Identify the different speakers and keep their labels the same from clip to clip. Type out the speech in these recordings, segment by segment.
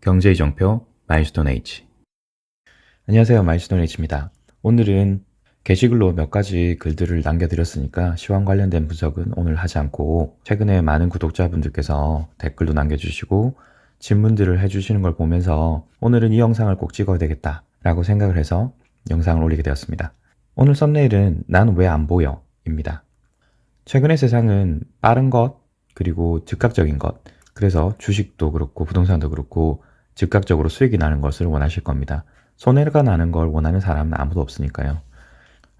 Speaker 1: 경제이정표 마일스톤 H. 안녕하세요. 마일스톤 H입니다. 오늘은 게시글로 몇 가지 글들을 남겨드렸으니까 시황 관련된 분석은 오늘 하지 않고 최근에 많은 구독자분들께서 댓글도 남겨주시고 질문들을 해주시는 걸 보면서 오늘은 이 영상을 꼭 찍어야 되겠다 라고 생각을 해서 영상을 올리게 되었습니다. 오늘 썸네일은 난 왜 안 보여? 입니다. 최근의 세상은 빠른 것 그리고 즉각적인 것, 그래서 주식도 그렇고 부동산도 그렇고 즉각적으로 수익이 나는 것을 원하실 겁니다. 손해가 나는 걸 원하는 사람은 아무도 없으니까요.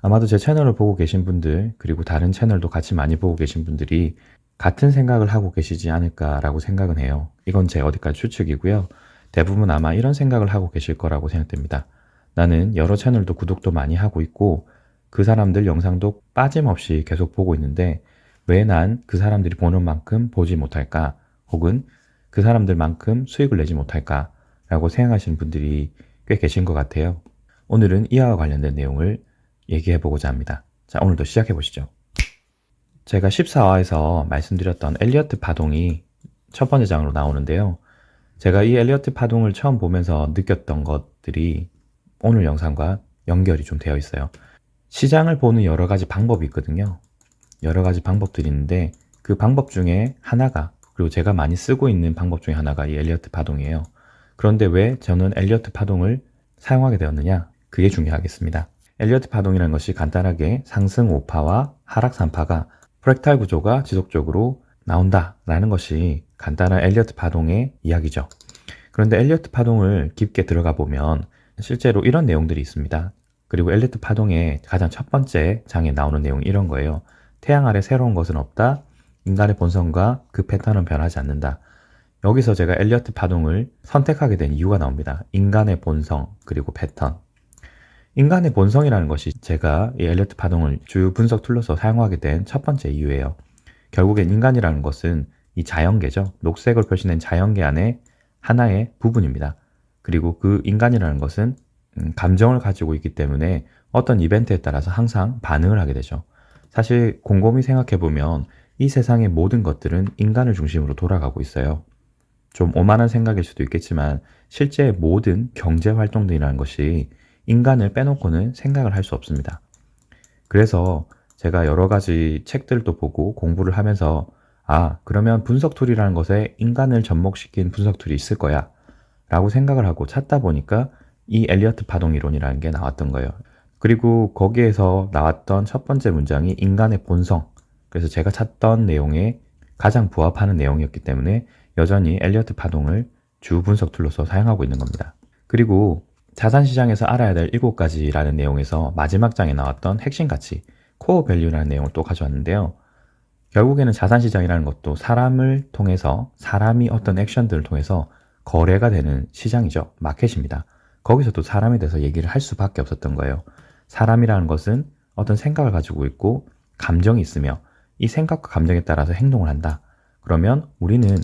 Speaker 1: 아마도 제 채널을 보고 계신 분들, 그리고 다른 채널도 같이 많이 보고 계신 분들이 같은 생각을 하고 계시지 않을까라고 생각은 해요. 이건 제 어디까지 추측이고요. 대부분 아마 이런 생각을 하고 계실 거라고 생각됩니다. 나는 여러 채널도 구독도 많이 하고 있고 그 사람들 영상도 빠짐없이 계속 보고 있는데 왜 난 그 사람들이 보는 만큼 보지 못할까? 혹은 그 사람들만큼 수익을 내지 못할까? 라고 생각하시는 분들이 꽤 계신 것 같아요. 오늘은 이와 관련된 내용을 얘기해 보고자 합니다. 자, 오늘도 시작해 보시죠. 제가 14화에서 말씀드렸던 엘리어트 파동이 첫 번째 장으로 나오는데요. 제가 이 엘리어트 파동을 처음 보면서 느꼈던 것들이 오늘 영상과 연결이 좀 되어 있어요. 시장을 보는 여러 가지 방법이 있거든요. 여러 가지 방법들이 있는데 그 방법 중에 하나가, 그리고 제가 많이 쓰고 있는 방법 중에 하나가 이 엘리어트 파동이에요. 그런데 왜 저는 엘리어트 파동을 사용하게 되었느냐? 그게 중요하겠습니다. 엘리어트 파동이라는 것이 간단하게 상승 5파와 하락 3파가 프랙탈 구조가 지속적으로 나온다라는 것이 간단한 엘리어트 파동의 이야기죠. 그런데 엘리어트 파동을 깊게 들어가 보면 실제로 이런 내용들이 있습니다. 그리고 엘리어트 파동의 가장 첫 번째 장에 나오는 내용이 이런 거예요. 태양 아래 새로운 것은 없다. 인간의 본성과 그 패턴은 변하지 않는다. 여기서 제가 엘리어트 파동을 선택하게 된 이유가 나옵니다. 인간의 본성 그리고 패턴. 인간의 본성이라는 것이 제가 이 엘리어트 파동을 주요 분석 툴로서 사용하게 된 첫 번째 이유예요. 결국엔 인간이라는 것은 이 자연계죠. 녹색을 표시된 자연계 안에 하나의 부분입니다. 그리고 그 인간이라는 것은 감정을 가지고 있기 때문에 어떤 이벤트에 따라서 항상 반응을 하게 되죠. 사실 곰곰이 생각해보면 이 세상의 모든 것들은 인간을 중심으로 돌아가고 있어요. 좀 오만한 생각일 수도 있겠지만 실제 모든 경제 활동들이라는 것이 인간을 빼놓고는 생각을 할 수 없습니다. 그래서 제가 여러 가지 책들도 보고 공부를 하면서 그러면 분석 툴이라는 것에 인간을 접목시킨 분석 툴이 있을 거야 라고 생각을 하고 찾다 보니까 이 엘리어트 파동 이론이라는 게 나왔던 거예요. 그리고 거기에서 나왔던 첫 번째 문장이 인간의 본성, 그래서 제가 찾던 내용에 가장 부합하는 내용이었기 때문에 여전히 엘리어트 파동을 주 분석 툴로서 사용하고 있는 겁니다. 그리고 자산시장에서 알아야 될 7가지라는 내용에서 마지막 장에 나왔던 핵심 가치, 코어 밸류라는 내용을 또 가져왔는데요. 결국에는 자산시장이라는 것도 사람을 통해서, 사람이 어떤 액션들을 통해서 거래가 되는 시장이죠. 마켓입니다. 거기서도 사람에 대해서 얘기를 할 수밖에 없었던 거예요. 사람이라는 것은 어떤 생각을 가지고 있고 감정이 있으며 이 생각과 감정에 따라서 행동을 한다. 그러면 우리는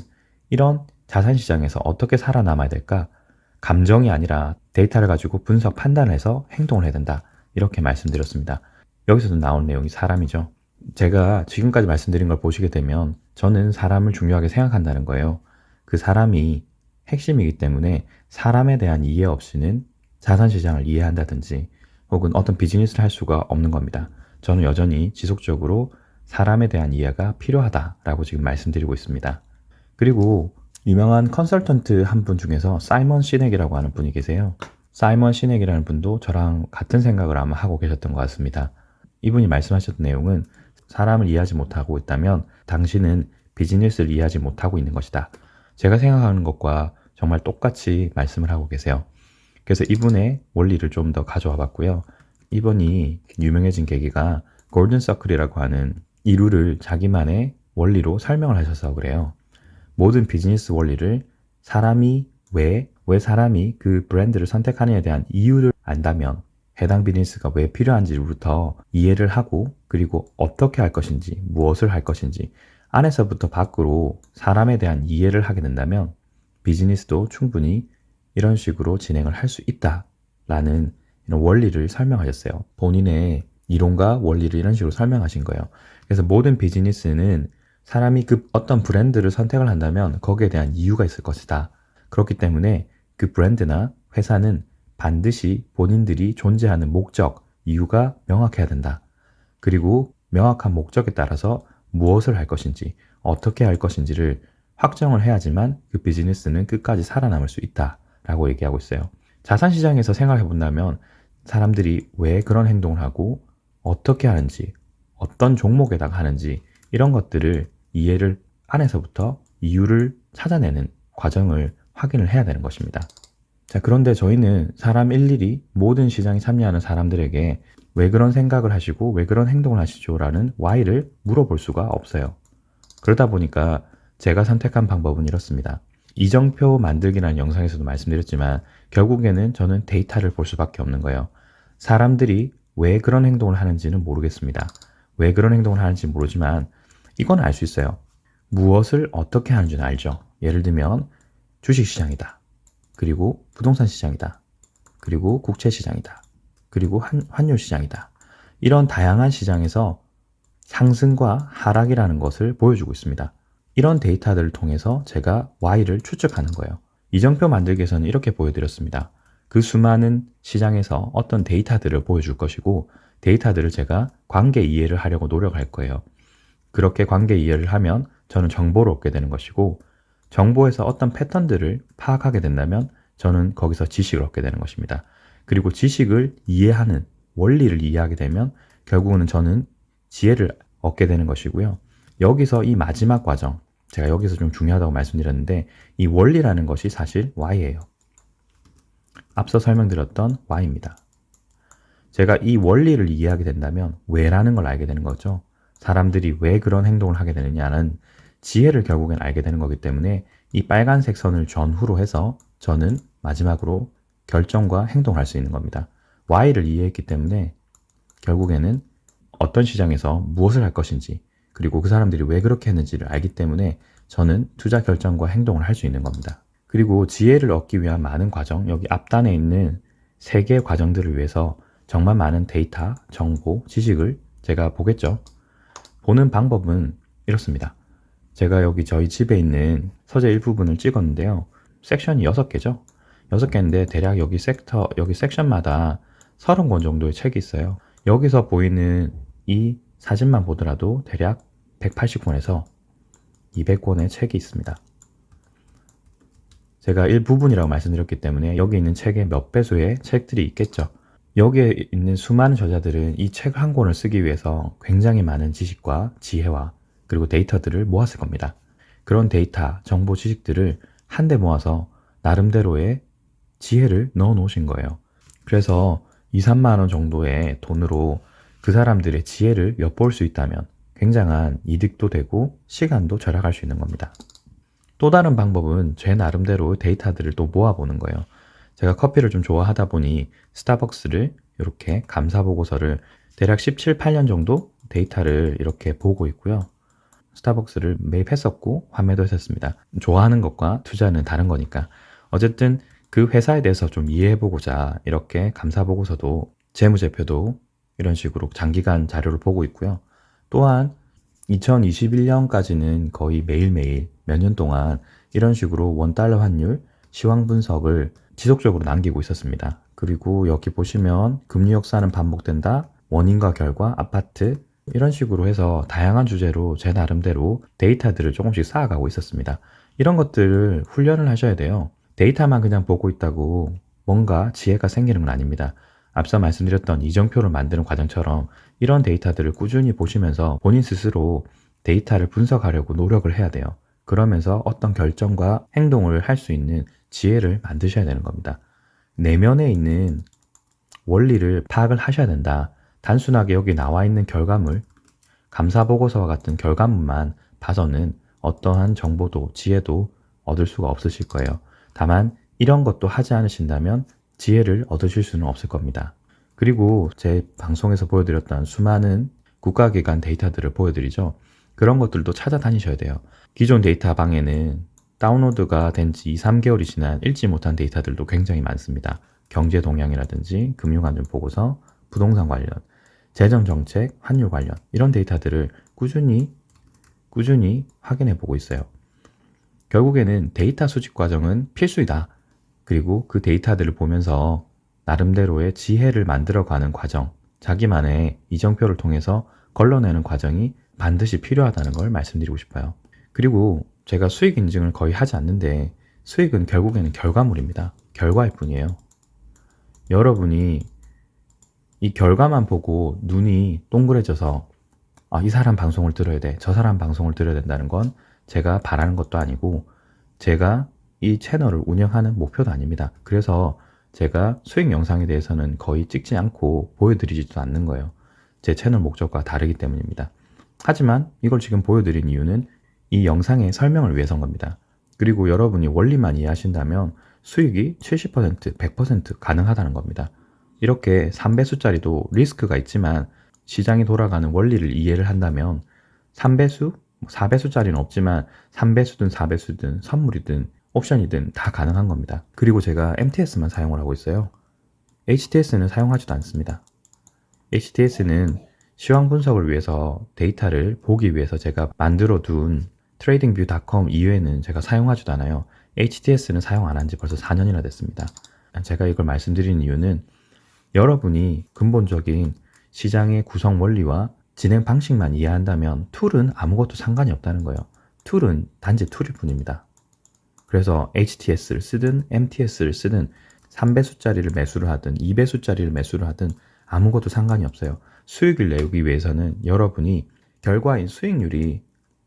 Speaker 1: 이런 자산시장에서 어떻게 살아남아야 될까? 감정이 아니라 데이터를 가지고 분석, 판단을 해서 행동을 해야 된다. 이렇게 말씀드렸습니다. 여기서도 나오는 내용이 사람이죠. 제가 지금까지 말씀드린 걸 보시게 되면 저는 사람을 중요하게 생각한다는 거예요. 그 사람이 핵심이기 때문에 사람에 대한 이해 없이는 자산시장을 이해한다든지 혹은 어떤 비즈니스를 할 수가 없는 겁니다. 저는 여전히 지속적으로 사람에 대한 이해가 필요하다라고 지금 말씀드리고 있습니다. 그리고 유명한 컨설턴트 한 분 중에서 사이먼 시넥이라고 하는 분이 계세요. 사이먼 시넥이라는 분도 저랑 같은 생각을 아마 하고 계셨던 것 같습니다. 이분이 말씀하셨던 내용은 사람을 이해하지 못하고 있다면 당신은 비즈니스를 이해하지 못하고 있는 것이다. 제가 생각하는 것과 정말 똑같이 말씀을 하고 계세요. 그래서 이분의 원리를 좀 더 가져와 봤고요. 이분이 유명해진 계기가 골든 서클이라고 하는 이루를 자기만의 원리로 설명을 하셔서 그래요. 모든 비즈니스 원리를 사람이 왜 사람이 그 브랜드를 선택하느냐에 대한 이유를 안다면 해당 비즈니스가 왜 필요한지부터 이해를 하고 그리고 어떻게 할 것인지, 무엇을 할 것인지 안에서부터 밖으로 사람에 대한 이해를 하게 된다면 비즈니스도 충분히 이런 식으로 진행을 할 수 있다라는 이런 원리를 설명하셨어요. 본인의 이론과 원리를 이런 식으로 설명하신 거예요. 그래서 모든 비즈니스는 사람이 그 어떤 브랜드를 선택을 한다면 거기에 대한 이유가 있을 것이다. 그렇기 때문에 그 브랜드나 회사는 반드시 본인들이 존재하는 목적, 이유가 명확해야 된다. 그리고 명확한 목적에 따라서 무엇을 할 것인지, 어떻게 할 것인지를 확정을 해야지만 그 비즈니스는 끝까지 살아남을 수 있다라고 얘기하고 있어요. 자산시장에서 생각해 본다면 사람들이 왜 그런 행동을 하고 어떻게 하는지, 어떤 종목에다가 하는지 이런 것들을 이해를 안에서부터 이유를 찾아내는 과정을 확인을 해야 되는 것입니다. 자, 그런데 저희는 사람 일일이 모든 시장에 참여하는 사람들에게 왜 그런 생각을 하시고 왜 그런 행동을 하시죠? 라는 why를 물어볼 수가 없어요. 그러다 보니까 제가 선택한 방법은 이렇습니다. 이정표 만들기라는 영상에서도 말씀드렸지만 결국에는 저는 데이터를 볼 수밖에 없는 거예요. 사람들이 왜 그런 행동을 하는지는 모르겠습니다. 왜 그런 행동을 하는지 모르지만 이건 알 수 있어요. 무엇을 어떻게 하는지는 알죠. 예를 들면 주식시장이다. 그리고 부동산 시장이다. 그리고 국채 시장이다. 그리고 환율 시장이다. 이런 다양한 시장에서 상승과 하락이라는 것을 보여주고 있습니다. 이런 데이터들을 통해서 제가 Y를 추측하는 거예요. 이정표 만들기에서는 이렇게 보여드렸습니다. 그 수많은 시장에서 어떤 데이터들을 보여줄 것이고 데이터들을 제가 관계 이해를 하려고 노력할 거예요. 그렇게 관계 이해를 하면 저는 정보를 얻게 되는 것이고 정보에서 어떤 패턴들을 파악하게 된다면 저는 거기서 지식을 얻게 되는 것입니다. 그리고 지식을 이해하는 원리를 이해하게 되면 결국은 저는 지혜를 얻게 되는 것이고요. 여기서 이 마지막 과정, 제가 여기서 좀 중요하다고 말씀드렸는데 이 원리라는 것이 사실 Y예요. 앞서 설명드렸던 Y입니다. 제가 이 원리를 이해하게 된다면 왜라는 걸 알게 되는 거죠. 사람들이 왜 그런 행동을 하게 되느냐는 지혜를 결국엔 알게 되는 거기 때문에 이 빨간색 선을 전후로 해서 저는 마지막으로 결정과 행동을 할 수 있는 겁니다. Y를 이해했기 때문에 결국에는 어떤 시장에서 무엇을 할 것인지 그리고 그 사람들이 왜 그렇게 했는지를 알기 때문에 저는 투자 결정과 행동을 할 수 있는 겁니다. 그리고 지혜를 얻기 위한 많은 과정, 여기 앞단에 있는 3개의 과정들을 위해서 정말 많은 데이터, 정보, 지식을 제가 보겠죠. 보는 방법은 이렇습니다. 제가 여기 저희 집에 있는 서재 일부분을 찍었는데요. 섹션이 6개죠. 6개인데 대략 여기 섹션마다 30권 정도의 책이 있어요. 여기서 보이는 이 사진만 보더라도 대략 180권에서 200권의 책이 있습니다. 제가 일부분이라고 말씀드렸기 때문에 여기 있는 책의 몇 배수의 책들이 있겠죠. 여기에 있는 수많은 저자들은 이 책 한 권을 쓰기 위해서 굉장히 많은 지식과 지혜와 그리고 데이터들을 모았을 겁니다. 그런 데이터, 정보, 지식들을 한데 모아서 나름대로의 지혜를 넣어 놓으신 거예요. 그래서 2, 3만 원 정도의 돈으로 그 사람들의 지혜를 엿볼 수 있다면 굉장한 이득도 되고 시간도 절약할 수 있는 겁니다. 또 다른 방법은 제 나름대로 데이터들을 또 모아보는 거예요. 제가 커피를 좀 좋아하다 보니 스타벅스를 이렇게 감사보고서를 대략 17, 8년 정도 데이터를 이렇게 보고 있고요. 스타벅스를 매입했었고 환매도 했었습니다. 좋아하는 것과 투자는 다른 거니까. 어쨌든 그 회사에 대해서 좀 이해해보고자 이렇게 감사보고서도 재무제표도 이런 식으로 장기간 자료를 보고 있고요. 또한 2021년까지는 거의 매일매일 몇 년 동안 이런 식으로 원달러 환율 시황 분석을 지속적으로 남기고 있었습니다. 그리고 여기 보시면 금리 역사는 반복된다, 원인과 결과, 아파트 이런 식으로 해서 다양한 주제로 제 나름대로 데이터들을 조금씩 쌓아가고 있었습니다. 이런 것들을 훈련을 하셔야 돼요. 데이터만 그냥 보고 있다고 뭔가 지혜가 생기는 건 아닙니다. 앞서 말씀드렸던 이정표를 만드는 과정처럼 이런 데이터들을 꾸준히 보시면서 본인 스스로 데이터를 분석하려고 노력을 해야 돼요. 그러면서 어떤 결정과 행동을 할 수 있는 지혜를 만드셔야 되는 겁니다. 내면에 있는 원리를 파악을 하셔야 된다. 단순하게 여기 나와 있는 결과물, 감사보고서와 같은 결과물만 봐서는 어떠한 정보도 지혜도 얻을 수가 없으실 거예요. 다만 이런 것도 하지 않으신다면 지혜를 얻으실 수는 없을 겁니다. 그리고 제 방송에서 보여드렸던 수많은 국가기관 데이터들을 보여드리죠. 그런 것들도 찾아다니셔야 돼요. 기존 데이터 방에는 다운로드가 된 지 2, 3개월이 지난 읽지 못한 데이터들도 굉장히 많습니다. 경제 동향이라든지 금융안전 보고서, 부동산 관련, 재정정책, 환율 관련 이런 데이터들을 꾸준히 확인해 보고 있어요. 결국에는 데이터 수집 과정은 필수이다. 그리고 그 데이터들을 보면서 나름대로의 지혜를 만들어가는 과정, 자기만의 이정표를 통해서 걸러내는 과정이 반드시 필요하다는 걸 말씀드리고 싶어요. 그리고 제가 수익 인증을 거의 하지 않는데 수익은 결국에는 결과물입니다. 결과일 뿐이에요. 여러분이 이 결과만 보고 눈이 동그래져서 이 사람 방송을 들어야 돼, 저 사람 방송을 들어야 된다는 건 제가 바라는 것도 아니고 제가 이 채널을 운영하는 목표도 아닙니다. 그래서 제가 수익 영상에 대해서는 거의 찍지 않고 보여드리지도 않는 거예요. 제 채널 목적과 다르기 때문입니다. 하지만 이걸 지금 보여드린 이유는 이 영상의 설명을 위해서인 겁니다. 그리고 여러분이 원리만 이해하신다면 수익이 70%, 100% 가능하다는 겁니다. 이렇게 3배수짜리도 리스크가 있지만 시장이 돌아가는 원리를 이해를 한다면 3배수, 4배수짜리는 없지만 3배수든 4배수든 선물이든 옵션이든 다 가능한 겁니다. 그리고 제가 MTS만 사용을 하고 있어요. HTS는 사용하지도 않습니다. HTS는 시황 분석을 위해서 데이터를 보기 위해서 제가 만들어 둔 tradingview.com 이외에는 제가 사용하지도 않아요. HTS는 사용 안 한 지 벌써 4년이나 됐습니다. 제가 이걸 말씀드리는 이유는 여러분이 근본적인 시장의 구성 원리와 진행 방식만 이해한다면 툴은 아무것도 상관이 없다는 거예요. 툴은 단지 툴일 뿐입니다. 그래서 HTS를 쓰든 MTS를 쓰든 3배수짜리를 매수를 하든 2배수짜리를 매수를 하든 아무것도 상관이 없어요. 수익을 내기 위해서는 여러분이 결과인 수익률이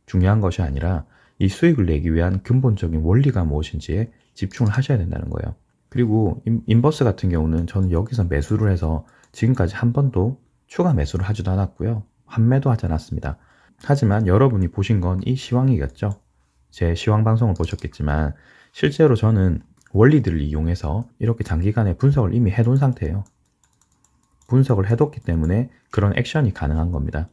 Speaker 1: 중요한 것이 아니라 이 수익을 내기 위한 근본적인 원리가 무엇인지에 집중을 하셔야 된다는 거예요. 그리고 인버스 같은 경우는 저는 여기서 매수를 해서 지금까지 한 번도 추가 매수를 하지도 않았고요. 환매도 하지 않았습니다. 하지만 여러분이 보신 건 이 시황이겠죠. 제 시황 방송을 보셨겠지만 실제로 저는 원리들을 이용해서 이렇게 장기간의 분석을 이미 해둔 상태예요. 분석을 해뒀기 때문에 그런 액션이 가능한 겁니다.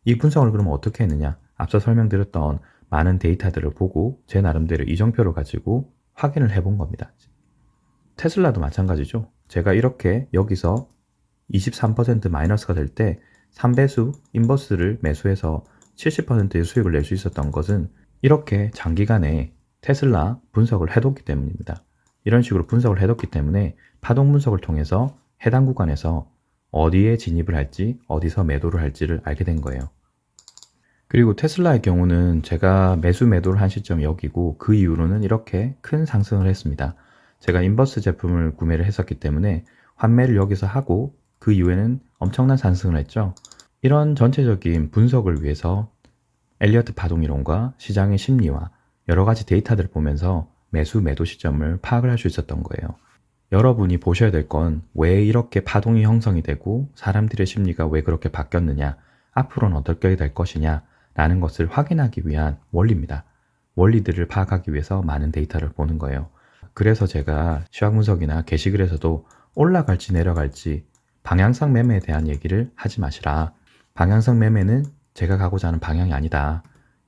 Speaker 1: 이 분석을 그러면 어떻게 했느냐? 앞서 설명드렸던 많은 데이터들을 보고 제 나름대로 이정표를 가지고 확인을 해본 겁니다. 테슬라도 마찬가지죠. 제가 이렇게 여기서 23% 마이너스가 될 때 3배수 인버스를 매수해서 70%의 수익을 낼 수 있었던 것은 이렇게 장기간에 테슬라 분석을 해뒀기 때문입니다. 이런 식으로 분석을 해뒀기 때문에 파동 분석을 통해서 해당 구간에서 어디에 진입을 할지 어디서 매도를 할지를 알게 된 거예요. 그리고 테슬라의 경우는 제가 매수 매도를 한 시점이 여기고 그 이후로는 이렇게 큰 상승을 했습니다. 제가 인버스 제품을 구매를 했었기 때문에 환매를 여기서 하고 그 이후에는 엄청난 상승을 했죠. 이런 전체적인 분석을 위해서 엘리어트 파동이론과 시장의 심리와 여러 가지 데이터들을 보면서 매수 매도 시점을 파악을 할 수 있었던 거예요. 여러분이 보셔야 될 건 왜 이렇게 파동이 형성이 되고 사람들의 심리가 왜 그렇게 바뀌었느냐, 앞으로는 어떻게 될 것이냐 라는 것을 확인하기 위한 원리입니다. 원리들을 파악하기 위해서 많은 데이터를 보는 거예요. 그래서 제가 시황 분석이나 게시글에서도 올라갈지 내려갈지 방향성 매매에 대한 얘기를 하지 마시라. 방향성 매매는 제가 가고자 하는 방향이 아니다.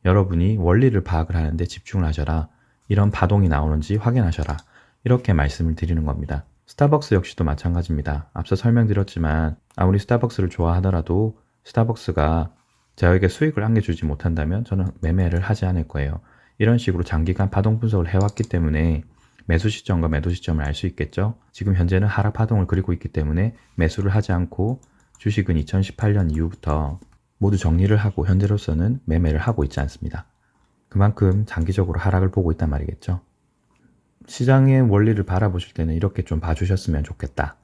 Speaker 1: 여러분이 원리를 파악을 하는데 집중을 하셔라. 이런 파동이 나오는지 확인하셔라. 이렇게 말씀을 드리는 겁니다. 스타벅스 역시도 마찬가지입니다. 앞서 설명드렸지만 아무리 스타벅스를 좋아하더라도 스타벅스가 저에게 수익을 안겨주지 못한다면 저는 매매를 하지 않을 거예요. 이런 식으로 장기간 파동 분석을 해왔기 때문에 매수 시점과 매도 시점을 알 수 있겠죠. 지금 현재는 하락 파동을 그리고 있기 때문에 매수를 하지 않고 주식은 2018년 이후부터 모두 정리를 하고 현재로서는 매매를 하고 있지 않습니다. 그만큼 장기적으로 하락을 보고 있단 말이겠죠. 시장의 원리를 바라보실 때는 이렇게 좀 봐주셨으면 좋겠다.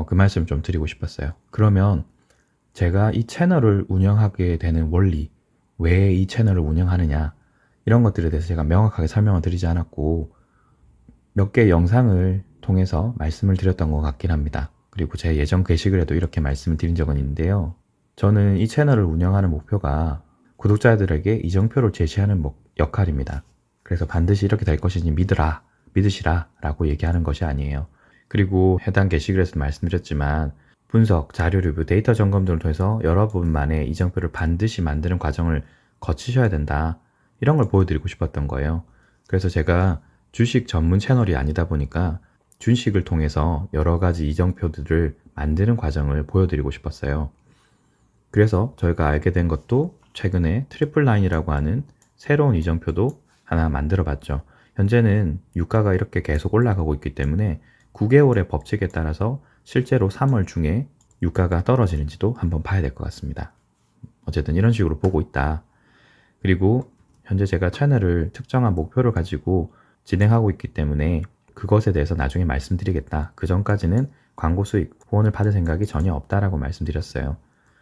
Speaker 1: 그 말씀 좀 드리고 싶었어요. 그러면 제가 이 채널을 운영하게 되는 원리, 왜 이 채널을 운영하느냐 이런 것들에 대해서 제가 명확하게 설명을 드리지 않았고 몇 개의 영상을 통해서 말씀을 드렸던 것 같긴 합니다. 그리고 제 예전 게시글에도 이렇게 말씀을 드린 적은 있는데요. 저는 이 채널을 운영하는 목표가 구독자들에게 이정표를 제시하는 역할입니다. 그래서 반드시 이렇게 될 것이니 믿으시라 라고 얘기하는 것이 아니에요. 그리고 해당 게시글에서 말씀드렸지만 분석, 자료 리뷰, 데이터 점검 등을 통해서 여러분만의 이정표를 반드시 만드는 과정을 거치셔야 된다. 이런 걸 보여드리고 싶었던 거예요. 그래서 제가 주식 전문 채널이 아니다 보니까 주식을 통해서 여러 가지 이정표들을 만드는 과정을 보여드리고 싶었어요. 그래서 저희가 알게 된 것도 최근에 트리플 라인이라고 하는 새로운 이정표도 하나 만들어 봤죠. 현재는 유가가 이렇게 계속 올라가고 있기 때문에 9개월의 법칙에 따라서 실제로 3월 중에 유가가 떨어지는지도 한번 봐야 될 것 같습니다. 어쨌든 이런 식으로 보고 있다. 그리고 현재 제가 채널을 특정한 목표를 가지고 진행하고 있기 때문에 그것에 대해서 나중에 말씀드리겠다. 그 전까지는 광고 수익, 후원을 받을 생각이 전혀 없다라고 말씀드렸어요.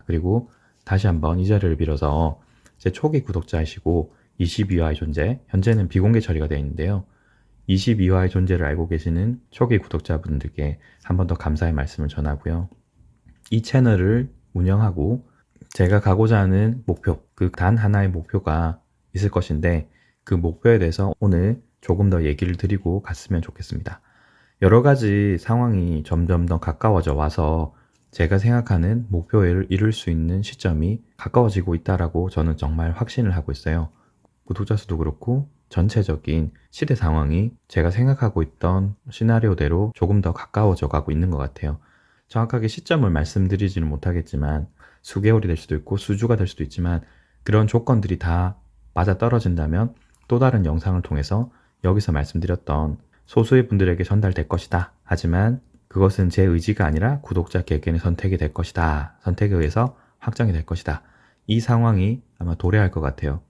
Speaker 1: 그리고 다시 한번 이 자리를 빌어서 제 초기 구독자이시고 22화의 존재, 현재는 비공개 처리가 되어 있는데요. 22화의 존재를 알고 계시는 초기 구독자분들께 한 번 더 감사의 말씀을 전하고요. 이 채널을 운영하고 제가 가고자 하는 목표, 그 단 하나의 목표가 있을 것인데 그 목표에 대해서 오늘 조금 더 얘기를 드리고 갔으면 좋겠습니다. 여러 가지 상황이 점점 더 가까워져 와서 제가 생각하는 목표를 이룰 수 있는 시점이 가까워지고 있다라고 저는 정말 확신을 하고 있어요. 구독자 수도 그렇고 전체적인 시대 상황이 제가 생각하고 있던 시나리오대로 조금 더 가까워져 가고 있는 것 같아요. 정확하게 시점을 말씀드리지는 못하겠지만 수개월이 될 수도 있고 수주가 될 수도 있지만 그런 조건들이 다 맞아떨어진다면 또 다른 영상을 통해서 여기서 말씀드렸던 소수의 분들에게 전달될 것이다. 하지만 그것은 제 의지가 아니라 구독자 개개인의 선택이 될 것이다. 선택에 의해서 확정이 될 것이다. 이 상황이 아마 도래할 것 같아요.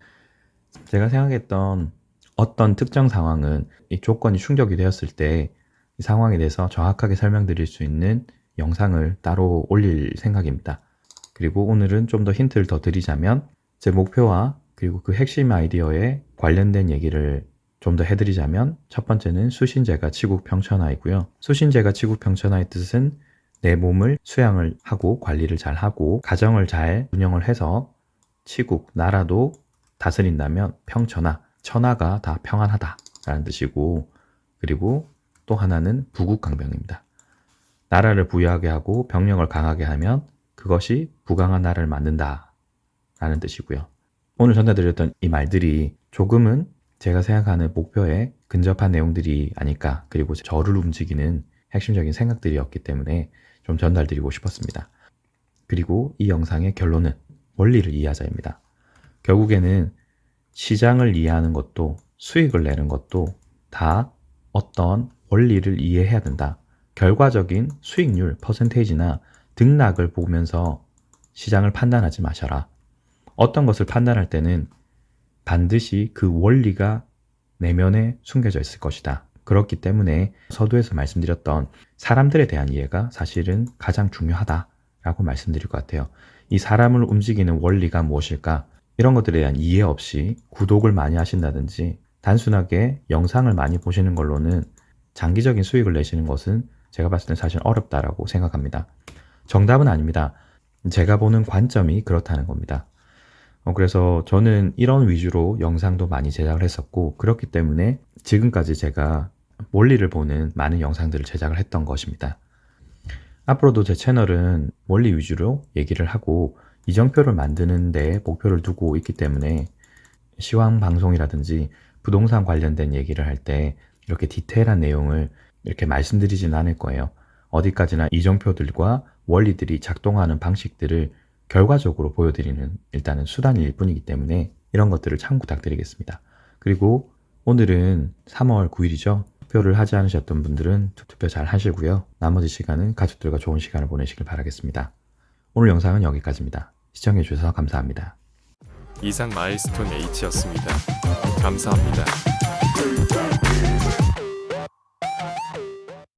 Speaker 1: 제가 생각했던 어떤 특정 상황은 이 조건이 충족이 되었을 때 이 상황에 대해서 정확하게 설명드릴 수 있는 영상을 따로 올릴 생각입니다. 그리고 오늘은 좀 더 힌트를 더 드리자면 제 목표와 그리고 그 핵심 아이디어에 관련된 얘기를 좀 더 해드리자면 첫 번째는 수신제가 치국평천하이고요. 수신제가 치국평천하의 뜻은 내 몸을 수양을 하고 관리를 잘 하고 가정을 잘 운영을 해서 치국, 나라도 다스린다면 평천하, 천하가 다 평안하다 라는 뜻이고 그리고 또 하나는 부국강병입니다. 나라를 부유하게 하고 병력을 강하게 하면 그것이 부강한 나라를 만든다 라는 뜻이고요. 오늘 전달드렸던 이 말들이 조금은 제가 생각하는 목표에 근접한 내용들이 아닐까 그리고 저를 움직이는 핵심적인 생각들이었기 때문에 좀 전달드리고 싶었습니다. 그리고 이 영상의 결론은 원리를 이해하자입니다. 결국에는 시장을 이해하는 것도 수익을 내는 것도 다 어떤 원리를 이해해야 된다. 결과적인 수익률, 퍼센테이지나 등락을 보면서 시장을 판단하지 마셔라. 어떤 것을 판단할 때는 반드시 그 원리가 내면에 숨겨져 있을 것이다. 그렇기 때문에 서두에서 말씀드렸던 사람들에 대한 이해가 사실은 가장 중요하다라고 말씀드릴 것 같아요. 이 사람을 움직이는 원리가 무엇일까? 이런 것들에 대한 이해 없이 구독을 많이 하신다든지 단순하게 영상을 많이 보시는 걸로는 장기적인 수익을 내시는 것은 제가 봤을 땐 사실 어렵다라고 생각합니다. 정답은 아닙니다. 제가 보는 관점이 그렇다는 겁니다. 그래서 저는 이런 위주로 영상도 많이 제작을 했었고 그렇기 때문에 지금까지 제가 원리를 보는 많은 영상들을 제작을 했던 것입니다. 앞으로도 제 채널은 원리 위주로 얘기를 하고 이정표를 만드는 데 목표를 두고 있기 때문에 시황 방송이라든지 부동산 관련된 얘기를 할 때 이렇게 디테일한 내용을 이렇게 말씀드리지는 않을 거예요. 어디까지나 이정표들과 원리들이 작동하는 방식들을 결과적으로 보여드리는 일단은 수단일 뿐이기 때문에 이런 것들을 참 부탁드리겠습니다. 그리고 오늘은 3월 9일이죠. 투표를 하지 않으셨던 분들은 투표 잘 하시고요. 나머지 시간은 가족들과 좋은 시간을 보내시길 바라겠습니다. 오늘 영상은 여기까지입니다. 시청해주셔서 감사합니다.
Speaker 2: 이상 마일스톤 H였습니다. 감사합니다.